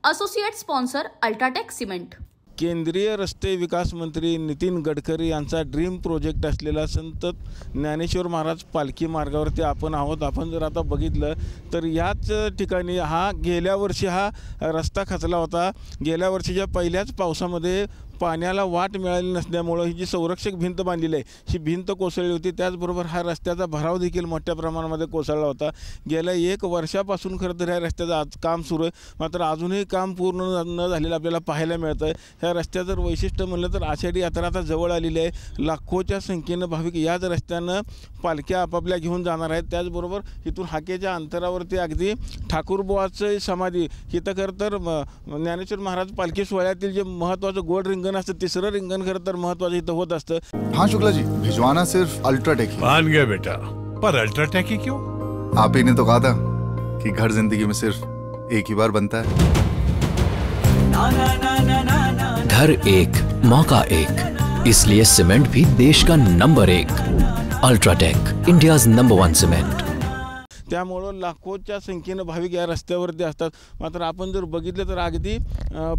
Associate sponsor UltraTech cement. केंद्रीय रस्ते विकास मंत्री नितीन गडकरी यांचा ड्रीम प्रोजेक्ट असलेला संत ज्ञानेश्वर महाराज पालखी मार्गावरती आपण आहोत। आपण जर आता बघितलं तर याच ठिकाणी गेल्या वर्षी हा रस्ता खचला होता। गेल्या वर्षीच्या पहिल्याच पावसामध्ये पाण्याला वाट मिळाली नसल्यामुळे ही जी संरक्षक भिंत बांधलेली आहे ही भिंत कोसळली होती। त्याचबरोबर हा रस्त्याचा भराव देखील मोठ्या प्रमाणामध्ये कोसळला होता। गेल्या 1 वर्षापासून खरं तर ह्या रस्त्याचं आज काम सुरू आहे, मात्र अजूनही काम पूर्ण न झालेलं आपल्याला पाहायला मिळतं आहे। ह्या रस्त्याचं वैशिष्ट्य म्हणलं तर आषाढी यात्रा आता जवळ आलेली आहे। लाखोच्या संख्येनं भाविक याच रस्त्यानं पालख्या आपापल्या घेऊन जाणार आहेत। त्याचबरोबर इथून हाकेच्या अंतरावरती अगदी ठाकूरबुवाचं समाधी इथं खरं तर ज्ञानेश्वर महाराज पालखी सोहळ्यातील जे महत्त्वाचं गोड रिंगण असतं, तिसरं रिंगण खरं तर महत्त्वाचं इथं होत असतं। हाँ शुक्ला जी, भिजवाना सिर्फ अल्ट्राटेक ही। मान गया बेटा, पर अल्ट्राटेक ही क्यों? आप ही ने तो कहा था कि घर जिंदगी में सिर्फ एक ही बार बनता है। घर एक मौका एक, इसलिए सीमेंट भी देश का number 1। UltraTech, India's number 1 cement. त्यामुळं लाखोच्या संख्येनं भाविक या रस्त्यावरती असतात। मात्र आपण जर बघितलं तर अगदी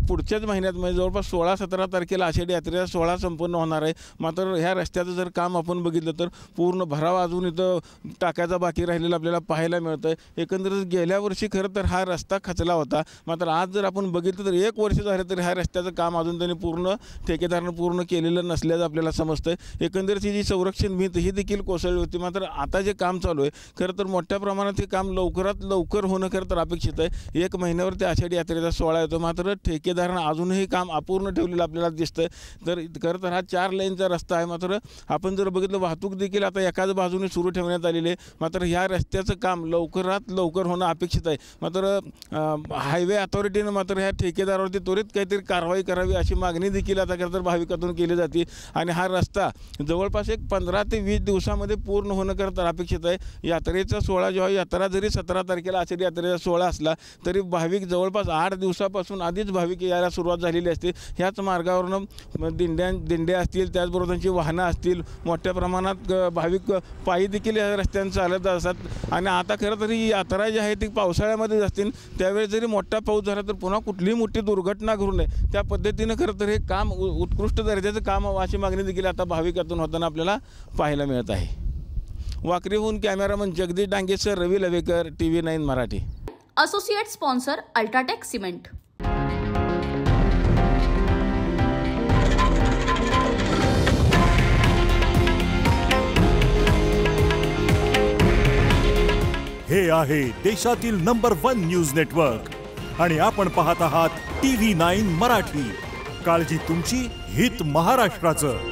पुढच्याच महिन्यात म्हणजे जवळपास 16-17 तारखेला आषाढी यात्रेचा सोहळा संपन्न होणार आहे। मात्र ह्या रस्त्याचं जर काम आपण बघितलं तर पूर्ण भराव अजून इथं टाकायचा बाकी राहिलेला आपल्याला पाहायला मिळतं आहे। एकंदरीत गेल्या वर्षी खरं तर हा रस्ता खचला होता, मात्र आज जर आपण बघितलं तर 1 वर्ष झालं तर ह्या रस्त्याचं काम अजून त्यांनी ठेकेदारानं पूर्ण केलेलं नसल्याचं आपल्याला समजतं आहे। एकंदरीत ही जी संरक्षण भिंत ही देखील कोसळली होती। मात्र आता जे काम चालू आहे खरं तर मोठ्या प्रमाणात हे काम लवकरात लवकर होणं खरं तर अपेक्षित आहे। 1 महिन्यावरती आषाढी यात्रेचा सोहळा येतो, मात्र ठेकेदारानं अजूनही काम अपूर्ण ठेवलेलं आपल्याला दिसतंय। तर खरं तर हा 4 लेनचा रस्ता आहे, मात्र आपण जर बघितलं वाहतूक देखील आता एकाच बाजूने सुरू ठेवण्यात आलेली आहे। मात्र ह्या रस्त्याचं काम लवकरात लवकर होणं अपेक्षित आहे। मात्र हायवे अथॉरिटीनं मात्र ह्या ठेकेदारावरती त्वरित काहीतरी कारवाई करावी अशी मागणी देखील आता खरं तर भाविकातून केली जाते आणि हा रस्ता जवळपास एक 15 ते 20 दिवसामध्ये पूर्ण होणं खरं तर अपेक्षित आहे। यात्रेचा सोहळा जेव्हा यात्रा जरी 17 तारखेला आषाढी यात्रेचा सोहळा असला तरी भाविक जवळपास 8 दिवसापासून आधीच भाविक यायला सुरुवात झालेली असते। ह्याच मार्गावरून दिंड्या असतील, त्याचबरोबर त्यांची वाहनं असतील, मोठ्या प्रमाणात भाविक पायी देखील या रस्त्याने चालत असतात। आणि आता खरं तर ही यात्रा जी आहे ती पावसाळ्यामध्येच असतील, त्यावेळी जरी मोठा पाऊस झाला तर पुन्हा कुठलीही मोठी दुर्घटना घडू नये त्या पद्धतीनं खरं तर हे काम उत्कृष्ट दर्जाचं काम अशी मागणी देखील आता भाविकातून होताना आपल्याला पाहायला मिळत आहे। वाकरीहून कॅमेरामन जगदीश डांगेसर, Ravi Lavekar, TV9 Marathi. Associate sponsor UltraTech cement. हे आहे देशातील नंबर 1 न्यूज नेटवर्क आणि आपण पाहत आहात TV9 मराठी। काळजी तुमची, हित महाराष्ट्राचं।